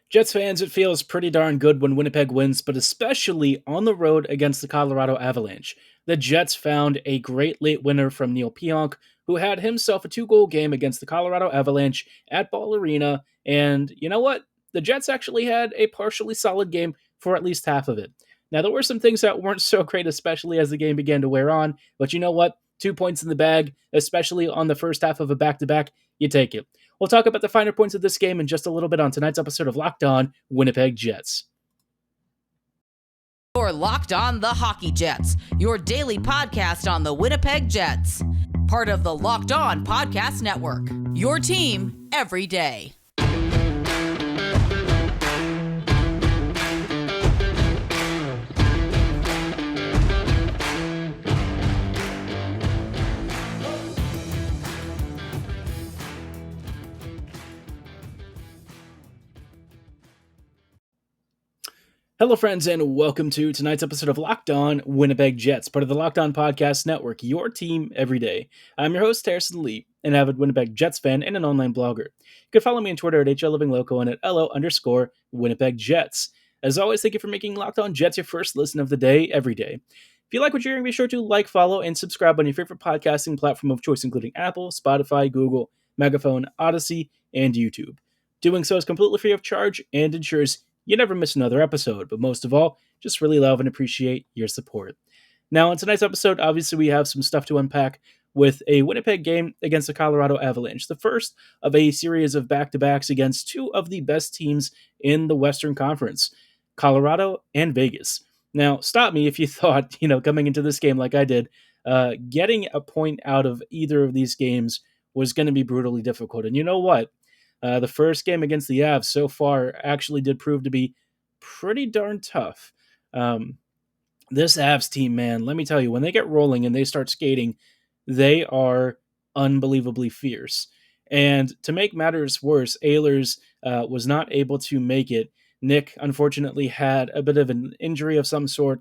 Jets fans, it feels pretty darn good when Winnipeg wins, but especially on the road against the Colorado Avalanche. The Jets found a great late winner from Neil Pionk, who had himself a two-goal game against the Colorado Avalanche at Ball Arena, and you know what? The Jets actually had a partially solid game for at least half of it. Now, there were some things that weren't so great, especially as the game began to wear on, but you know what? 2 points in the bag, especially on the first half of a back-to-back, you take it. We'll talk about the finer points of this game in just a little bit on tonight's episode of Locked On Winnipeg Jets. You're Locked On the Hockey Jets, your daily podcast on the Winnipeg Jets. Part of the Locked On Podcast Network, your team every day. Hello, friends, and welcome to tonight's episode of Locked On Winnipeg Jets, part of the Locked On Podcast Network, your team every day. I'm your host, Harrison Lee, an avid Winnipeg Jets fan and an online blogger. You can follow me on Twitter at HLLivingLoco and at LO_Winnipeg Jets. As always, thank you for making Locked On Jets your first listen of the day every day. If you like what you're hearing, be sure to like, follow, and subscribe on your favorite podcasting platform of choice, including Apple, Spotify, Google, Megaphone, Odyssey, and YouTube. Doing so is completely free of charge and ensures you never miss another episode, but most of all, just really love and appreciate your support. Now, in tonight's episode, obviously we have some stuff to unpack with a Winnipeg game against the Colorado Avalanche, the first of a series of back-to-backs against two of the best teams in the Western Conference, Colorado and Vegas. Now, stop me if you thought, coming into this game like I did, getting a point out of either of these games was going to be brutally difficult. And you know what? The first game against the Avs so far actually did prove to be pretty darn tough. This Avs team, man, let me tell you, when they get rolling and they start skating, they are unbelievably fierce. And to make matters worse, Ehlers was not able to make it. Nick, unfortunately, had a bit of an injury of some sort.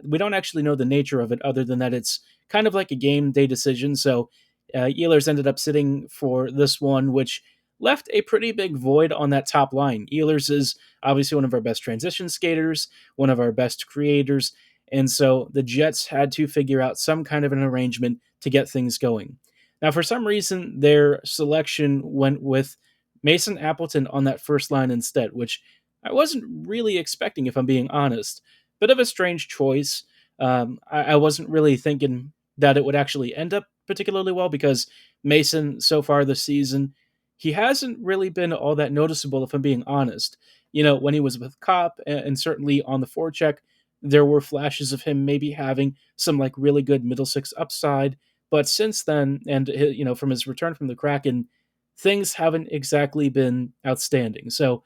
We don't actually know the nature of it other than that it's kind of like a game day decision. So Ehlers ended up sitting for this one, which left a pretty big void on that top line. Ehlers is obviously one of our best transition skaters, one of our best creators, and so the Jets had to figure out some kind of an arrangement to get things going. Now, for some reason, their selection went with Mason Appleton on that first line instead, which I wasn't really expecting, if I'm being honest. Bit of a strange choice. I wasn't really thinking that it would actually end up particularly well because Mason, so far this season, he hasn't really been all that noticeable, if I'm being honest. When he was with Kopp and certainly on the forecheck, there were flashes of him maybe having some really good middle six upside. But since then, and from his return from the Kraken, things haven't exactly been outstanding. So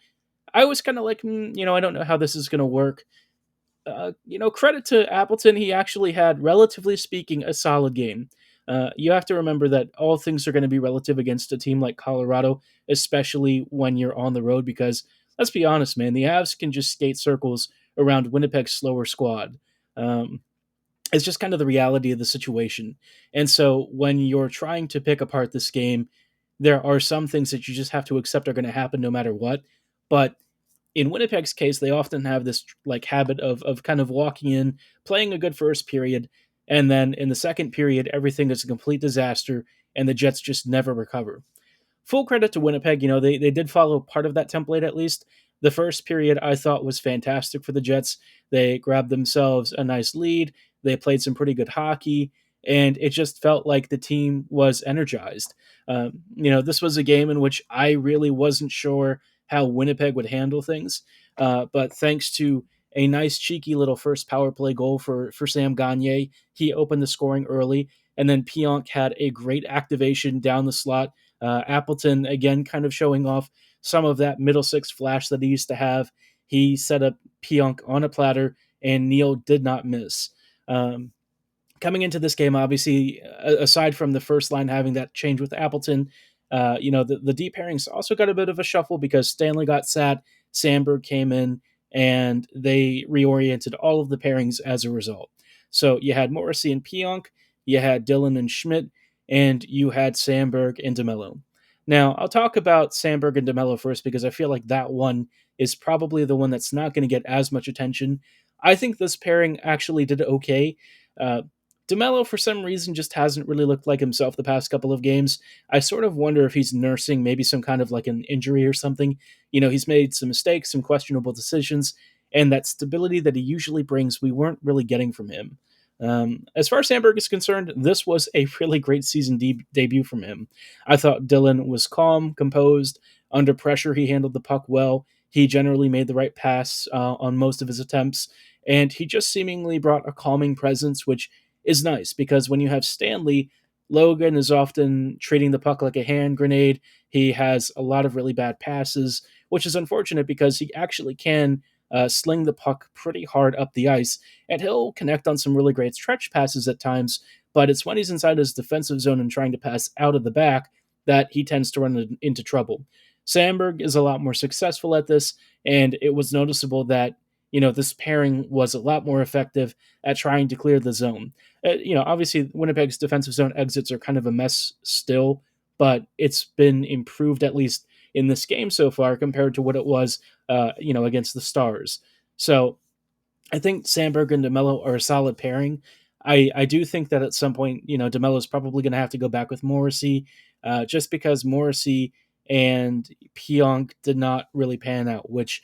I was kind of like, I don't know how this is going to work. Credit to Appleton, he actually had, relatively speaking, a solid game. You have to remember that all things are going to be relative against a team like Colorado, especially when you're on the road, because let's be honest, man, the Avs can just skate circles around Winnipeg's slower squad. It's just kind of the reality of the situation. And so when you're trying to pick apart this game, there are some things that you just have to accept are going to happen no matter what. But in Winnipeg's case, they often have this habit of kind of walking in, playing a good first period, and then in the second period, everything is a complete disaster, and the Jets just never recover. Full credit to Winnipeg, they did follow part of that template at least. The first period I thought was fantastic for the Jets. They grabbed themselves a nice lead. They played some pretty good hockey, and it just felt like the team was energized. This was a game in which I really wasn't sure how Winnipeg would handle things, but thanks to a nice cheeky little first power play goal for Sam Gagner, he opened the scoring early, and then Pionk had a great activation down the slot. Appleton, again, kind of showing off some of that middle six flash that he used to have. He set up Pionk on a platter, and Neil did not miss. Coming into this game, obviously, aside from the first line having that change with Appleton, the deep pairings also got a bit of a shuffle because Stanley got sat, Samberg came in, and they reoriented all of the pairings as a result. So you had Morrissey and Pionk, you had Dillon and Schmidt, and you had Samberg and DeMello. Now, I'll talk about Samberg and DeMello first because I feel like that one is probably the one that's not going to get as much attention. I think this pairing actually did okay. Uh, DeMello, for some reason, just hasn't really looked like himself the past couple of games. I sort of wonder if he's nursing maybe some kind of like an injury or something. He's made some mistakes, some questionable decisions, and that stability that he usually brings, we weren't really getting from him. As far as Samberg is concerned, this was a really great season debut from him. I thought Dylan was calm, composed. Under pressure, he handled the puck well. He generally made the right pass on most of his attempts, and he just seemingly brought a calming presence, which is nice because when you have Stanley, Logan is often treating the puck like a hand grenade. He has a lot of really bad passes, which is unfortunate because he actually can sling the puck pretty hard up the ice, and he'll connect on some really great stretch passes at times. But it's when he's inside his defensive zone and trying to pass out of the back that he tends to run into trouble. Samberg is a lot more successful at this, and it was noticeable that this pairing was a lot more effective at trying to clear the zone. Obviously Winnipeg's defensive zone exits are kind of a mess still, but it's been improved at least in this game so far compared to what it was, against the Stars. So I think Samberg and DeMello are a solid pairing. I do think that at some point, DeMello is probably going to have to go back with Morrissey, just because Morrissey and Pionk did not really pan out, which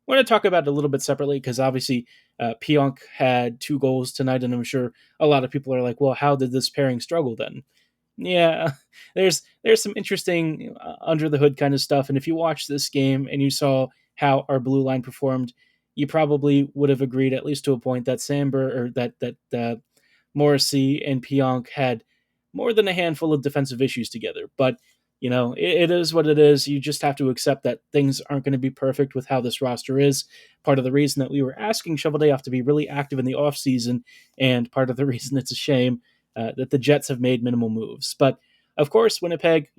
we're going to talk about a little bit separately because obviously Pionk had 2 goals tonight, and I'm sure a lot of people are like, well, how did this pairing struggle then? Yeah, there's some interesting under the hood kind of stuff, and if you watch this game and you saw how our blue line performed, you probably would have agreed at least to a point that Samber or that Morrissey and Pionk had more than a handful of defensive issues together. But it is what it is. You just have to accept that things aren't going to be perfect with how this roster is. Part of the reason that we were asking Cheveldayoff to be really active in the offseason, and part of the reason it's a shame that the Jets have made minimal moves. But of course, Winnipeg,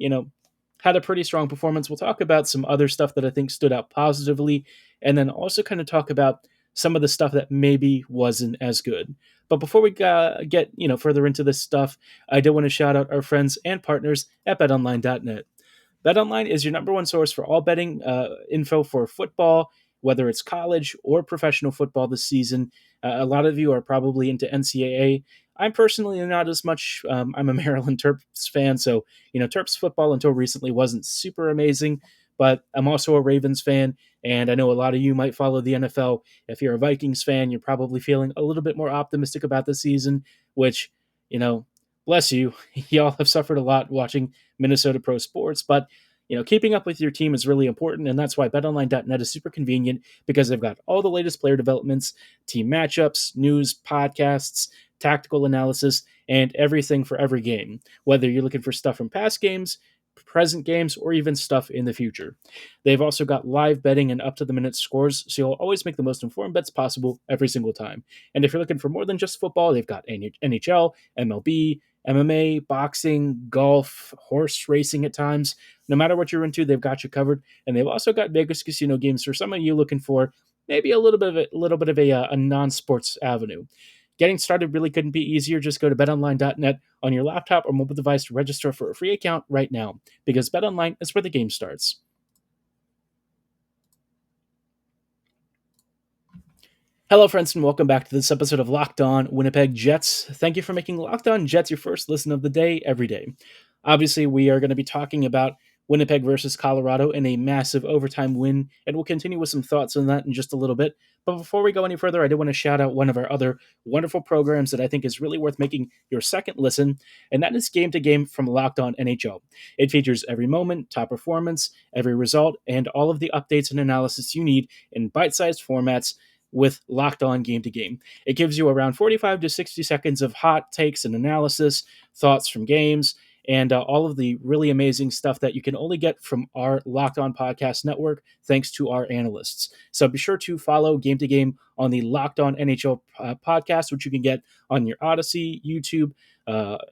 had a pretty strong performance. We'll talk about some other stuff that I think stood out positively, and then also kind of talk about some of the stuff that maybe wasn't as good. But before we get further into this stuff, I do want to shout out our friends and partners at BetOnline.net. BetOnline is your number one source for all betting info for football, whether it's college or professional football this season. A lot of you are probably into NCAA. I'm personally not as much. I'm a Maryland Terps fan, so Terps football until recently wasn't super amazing. But I'm also a Ravens fan, and I know a lot of you might follow the NFL. If you're a Vikings fan, you're probably feeling a little bit more optimistic about the season, which, bless you. Y'all have suffered a lot watching Minnesota pro sports, but keeping up with your team is really important, and that's why BetOnline.net is super convenient because they've got all the latest player developments, team matchups, news, podcasts, tactical analysis, and everything for every game. Whether you're looking for stuff from past games, present games, or even stuff in the future. They've also got live betting and up-to-the-minute scores, so you'll always make the most informed bets possible every single time. And if you're looking for more than just football, they've got NHL, MLB, MMA, boxing, golf, horse racing at times. No matter what you're into, they've got you covered. And they've also got Vegas casino games for some of you looking for maybe a little bit of a non-sports avenue. Getting started really couldn't be easier. Just go to betonline.net on your laptop or mobile device to register for a free account right now, because BetOnline is where the game starts. Hello, friends, and welcome back to this episode of Locked On Winnipeg Jets. Thank you for making Locked On Jets your first listen of the day every day. Obviously, we are going to be talking about Winnipeg versus Colorado in a massive overtime win, and we'll continue with some thoughts on that in just a little bit. But before we go any further, I do want to shout out one of our other wonderful programs that I think is really worth making your second listen, and that is Game to Game from Locked On NHL. It features every moment, top performance, every result, and all of the updates and analysis you need in bite-sized formats with Locked On Game to Game. It gives you around 45 to 60 seconds of hot takes and analysis, thoughts from games, and all of the really amazing stuff that you can only get from our Locked On Podcast Network, thanks to our analysts. So be sure to follow Game to Game on the Locked On NHL podcast, which you can get on your Odyssey, YouTube,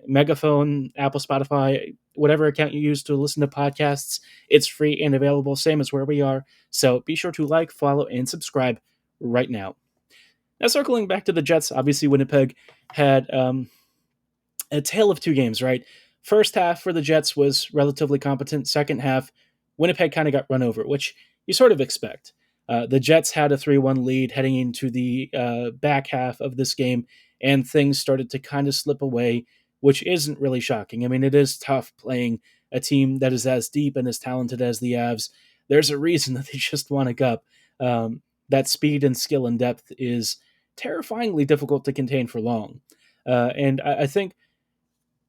Megaphone, Apple, Spotify, whatever account you use to listen to podcasts. It's free and available, same as where we are. So be sure to like, follow, and subscribe right now. Now, circling back to the Jets, obviously Winnipeg had a tale of two games, right? First half for the Jets was relatively competent. Second half, Winnipeg kind of got run over, which you sort of expect. The Jets had a 3-1 lead heading into the back half of this game, and things started to kind of slip away, which isn't really shocking. I mean, it is tough playing a team that is as deep and as talented as the Avs. There's a reason that they just won a cup. That speed and skill and depth is terrifyingly difficult to contain for long. And I think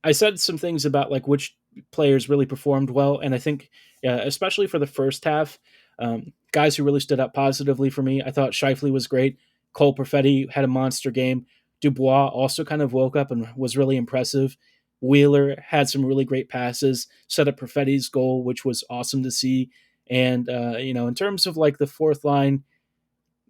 I said some things about like which players really performed well, and I think especially for the first half, guys who really stood out positively for me. I thought Scheifele was great. Cole Perfetti had a monster game. Dubois also kind of woke up and was really impressive. Wheeler had some really great passes, set up Perfetti's goal, which was awesome to see. And in terms of like the fourth line,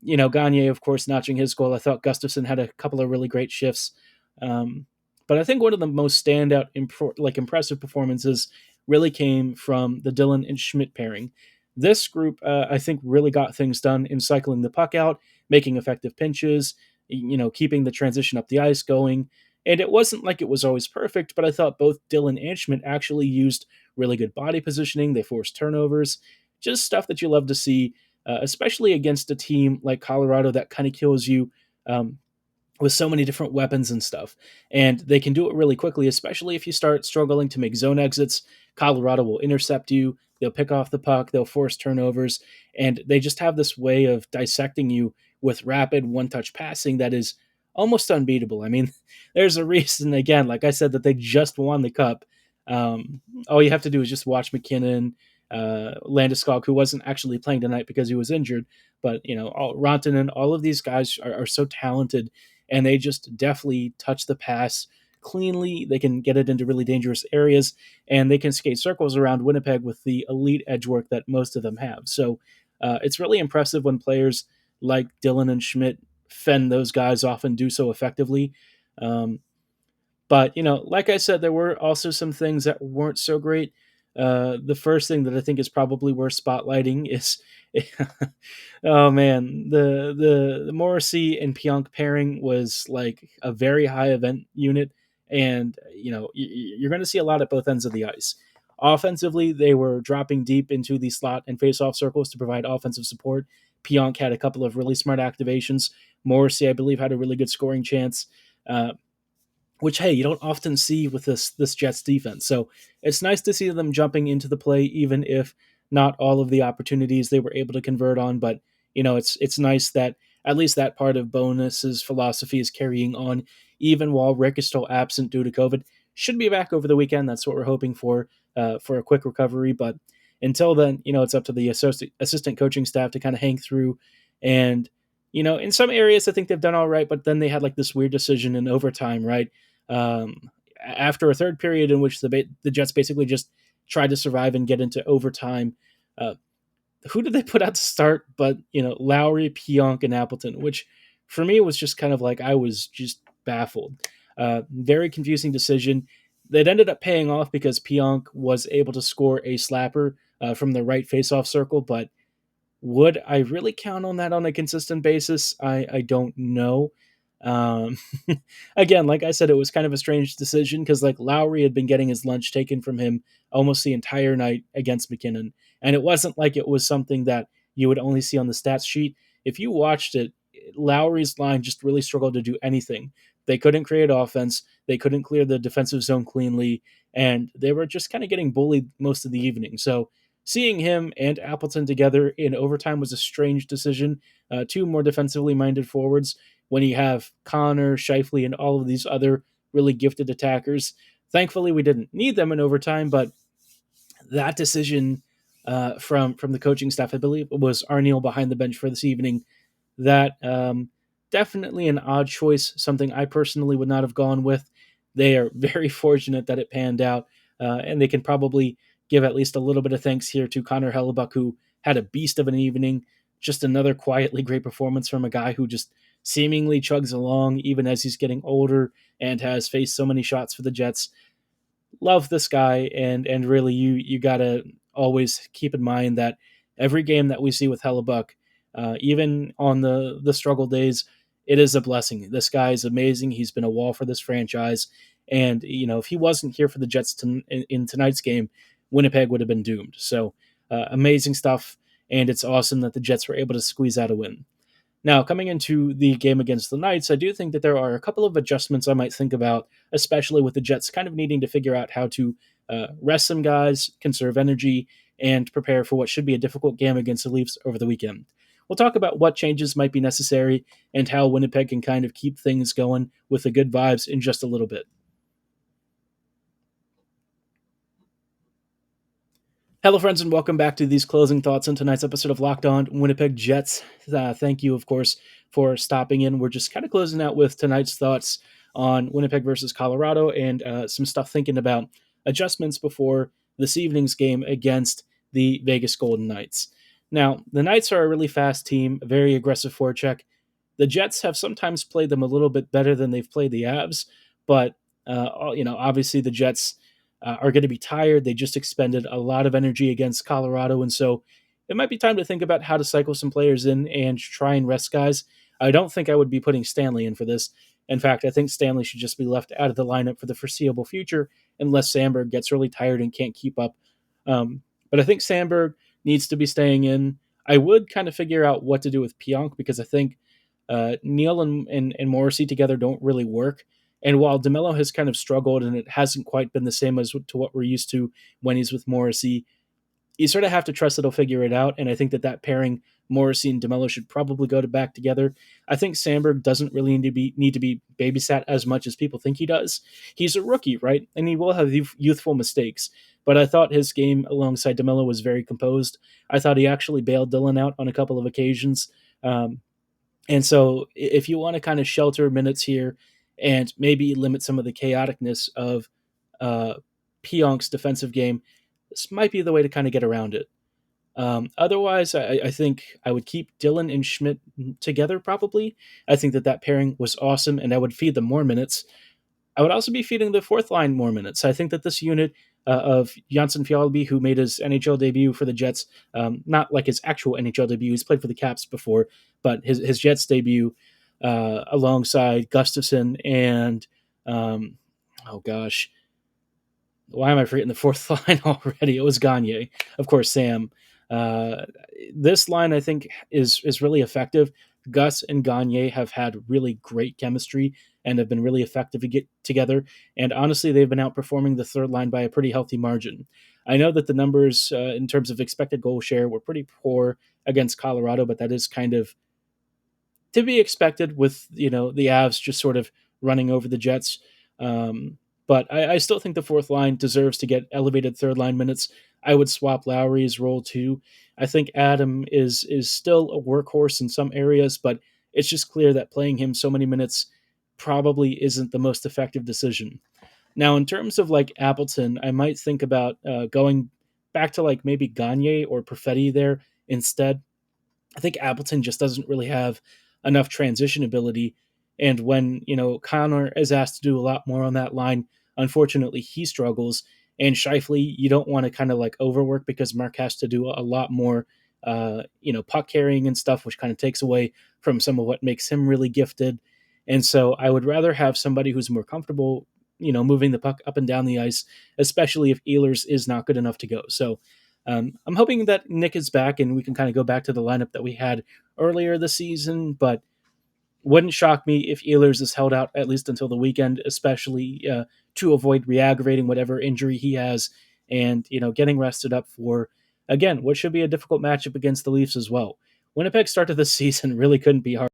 Gagne, of course, notching his goal. I thought Gustafsson had a couple of really great shifts. But I think one of the most standout, impressive performances really came from the Dillon and Schmidt pairing. This group, I think, really got things done in cycling the puck out, making effective pinches, keeping the transition up the ice going. And it wasn't like it was always perfect, but I thought both Dillon and Schmidt actually used really good body positioning. They forced turnovers, just stuff that you love to see, especially against a team like Colorado that kind of kills you with so many different weapons and stuff. And they can do it really quickly, especially if you start struggling to make zone exits. Colorado will intercept you. They'll pick off the puck. They'll force turnovers. And they just have this way of dissecting you with rapid one-touch passing that is almost unbeatable. I mean, there's a reason, again, like I said, that they just won the Cup. All you have to do is just watch McKinnon, Landeskog, who wasn't actually playing tonight because he was injured. But, Rantanen, all of these guys are so talented, and they just definitely touch the pass cleanly. They can get it into really dangerous areas, and they can skate circles around Winnipeg with the elite edge work that most of them have. So it's really impressive when players like Dillon and Schmidt fend those guys off and do so effectively. But, like I said, there were also some things that weren't so great. The first thing that I think is probably worth spotlighting is, oh man, the Morrissey and Pionk pairing was like a very high event unit, and you're going to see a lot at both ends of the ice. Offensively, they were dropping deep into the slot and face-off circles to provide offensive support. Pionk had a couple of really smart activations. Morrissey, I believe, had a really good scoring chance. Which, hey, you don't often see with this Jets defense. So it's nice to see them jumping into the play, even if not all of the opportunities they were able to convert on. But, it's nice that at least that part of Bowness's philosophy is carrying on, even while Rick is still absent due to COVID. Should be back over the weekend. That's what we're hoping for a quick recovery. But until then, it's up to the assistant coaching staff to kind of hang through. And, in some areas, I think they've done all right, but then they had like this weird decision in overtime, right? After a third period in which the Jets basically just tried to survive and get into overtime, who did they put out to start but, Lowry, Pionk, and Appleton, which for me was just kind of like I was just baffled. Very confusing decision. That ended up paying off because Pionk was able to score a slapper from the right faceoff circle, but would I really count on that on a consistent basis? I don't know. Um, Again, like I said, it was kind of a strange decision because like Lowry had been getting his lunch taken from him almost the entire night against McKinnon, and it wasn't like it was something that you would only see on the stats sheet. If you watched it, Lowry's line just really struggled to do anything. They couldn't create offense. They couldn't clear the defensive zone cleanly, and they were just kind of getting bullied most of the evening. So seeing him and Appleton together in overtime was a strange decision. Two more defensively minded forwards when you have Connor, Scheifele, and all of these other really gifted attackers. Thankfully, we didn't need them in overtime, but that decision from the coaching staff, I believe it was Arniel behind the bench for this evening, that definitely an odd choice, something I personally would not have gone with. They are very fortunate that it panned out, and they can probably give at least a little bit of thanks here to Connor Hellebuck, who had a beast of an evening. Just another quietly great performance from a guy who just seemingly chugs along even as he's getting older and has faced so many shots for the Jets. Love this guy, and really you gotta always keep in mind that every game that we see with Hellebuck, even on the struggle days, it is a blessing. This guy is amazing. He's been a wall for this franchise, And, if he wasn't here for the Jets in tonight's game, Winnipeg would have been doomed. So amazing stuff. And it's awesome that the Jets were able to squeeze out a win. Now, coming into the game against the Knights, I do think that there are a couple of adjustments I might think about, especially with the Jets kind of needing to figure out how to rest some guys, conserve energy, and prepare for what should be a difficult game against the Leafs over the weekend. We'll talk about what changes might be necessary and how Winnipeg can kind of keep things going with the good vibes in just a little bit. Hello, friends, and welcome back to these closing thoughts on tonight's episode of Locked On Winnipeg Jets. Thank you, of course, for stopping in. We're just kind of closing out with tonight's thoughts on Winnipeg versus Colorado and some stuff thinking about adjustments before this evening's game against the Vegas Golden Knights. Now, the Knights are a really fast team, a very aggressive forecheck. The Jets have sometimes played them a little bit better than they've played the Avs, but obviously the Jets are going to be tired. They just expended a lot of energy against Colorado, and so it might be time to think about how to cycle some players in and try and rest guys. I don't think I would be putting Stanley in for this. In fact, I think Stanley should just be left out of the lineup for the foreseeable future unless Samberg gets really tired and can't keep up. But I think Samberg needs to be staying in. I would kind of figure out what to do with Pionk because I think Neal and Morrissey together don't really work. And while DeMello has kind of struggled and it hasn't quite been the same as to what we're used to when he's with Morrissey, you sort of have to trust that he'll figure it out. And I think that pairing, Morrissey and DeMello, should probably go back together. I think Samberg doesn't really need to be babysat as much as people think he does. He's a rookie, right? And he will have youthful mistakes. But I thought his game alongside DeMello was very composed. I thought he actually bailed Dylan out on a couple of occasions. And so if you want to kind of shelter minutes here and maybe limit some of the chaoticness of Pionk's defensive game, this might be the way to kind of get around it. Otherwise, I think I would keep Dylan and Schmidt together probably. I think that pairing was awesome, and I would feed them more minutes. I would also be feeding the fourth line more minutes. I think that this unit of Janssen Fjallby, who made his NHL debut for the Jets, not like his actual NHL debut, he's played for the Caps before, but his Jets debut alongside Gustafsson and, why am I forgetting the fourth line already? It was Gagne, of course, Sam. This line, I think, is really effective. Gus and Gagne have had really great chemistry and have been really effective to get together. And honestly, they've been outperforming the third line by a pretty healthy margin. I know that the numbers in terms of expected goal share were pretty poor against Colorado, but that is kind of to be expected with, the Avs just sort of running over the Jets. But I still think the fourth line deserves to get elevated third line minutes. I would swap Lowry's role too. I think Adam is still a workhorse in some areas, but it's just clear that playing him so many minutes probably isn't the most effective decision. Now, in terms of like Appleton, I might think about going back to like maybe Gagne or Perfetti there instead. I think Appleton just doesn't really have enough transition ability. And when, Connor is asked to do a lot more on that line, unfortunately, he struggles. And Scheifele, you don't want to kind of like overwork because Mark has to do a lot more, puck carrying and stuff, which kind of takes away from some of what makes him really gifted. And so I would rather have somebody who's more comfortable, moving the puck up and down the ice, especially if Ehlers is not good enough to go. So I'm hoping that Nick is back and we can kind of go back to the lineup that we had earlier this season, but wouldn't shock me if Ehlers is held out at least until the weekend, especially to avoid re-aggravating whatever injury he has and, getting rested up for, again, what should be a difficult matchup against the Leafs as well. Winnipeg's start to the season really couldn't be harder,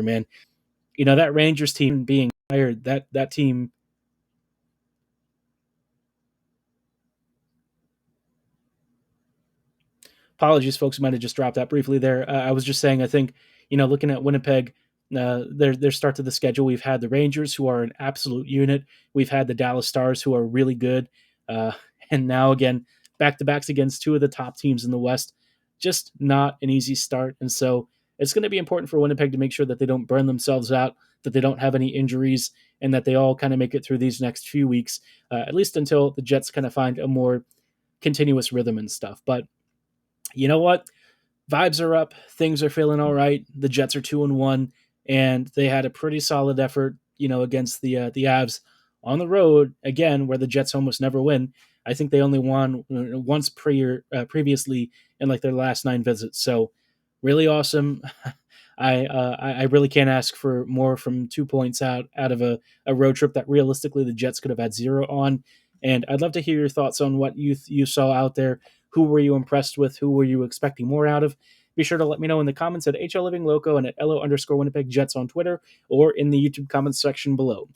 man. That Rangers team being tired, that team. Apologies, folks, might have just dropped out briefly there. I was just saying, I think, looking at Winnipeg, their start to the schedule, we've had the Rangers, who are an absolute unit. We've had the Dallas Stars, who are really good. And now, again, back-to-backs against two of the top teams in the West. Just not an easy start. And so it's going to be important for Winnipeg to make sure that they don't burn themselves out, that they don't have any injuries, and that they all kind of make it through these next few weeks, at least until the Jets kind of find a more continuous rhythm and stuff. But you know what? Vibes are up. Things are feeling all right. The Jets are 2-1. and they had a pretty solid effort, against the Avs on the road again, where the Jets almost never win. I think they only won once previously in like their last 9 visits. So really awesome. I really can't ask for more from 2 points out of a road trip that realistically the Jets could have had 0 on. And I'd love to hear your thoughts on what you saw out there. Who were you impressed with? Who were you expecting more out of? Be sure to let me know in the comments at HLLivingLoco and at LO_Winnipeg Jets on Twitter or in the YouTube comments section below.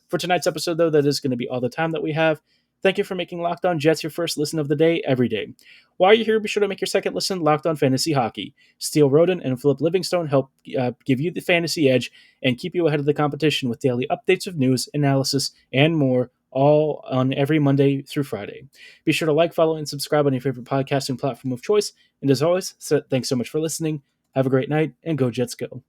For tonight's episode, though, that is going to be all the time that we have. Thank you for making Locked On Jets your first listen of the day every day. While you're here, be sure to make your second listen Locked On Fantasy Hockey. Steele Roden and Philip Livingstone help give you the fantasy edge and keep you ahead of the competition with daily updates of news, analysis, and more, all on every Monday through Friday. Be sure to like, follow, and subscribe on your favorite podcasting platform of choice. And as always, thanks so much for listening. Have a great night, and go Jets go.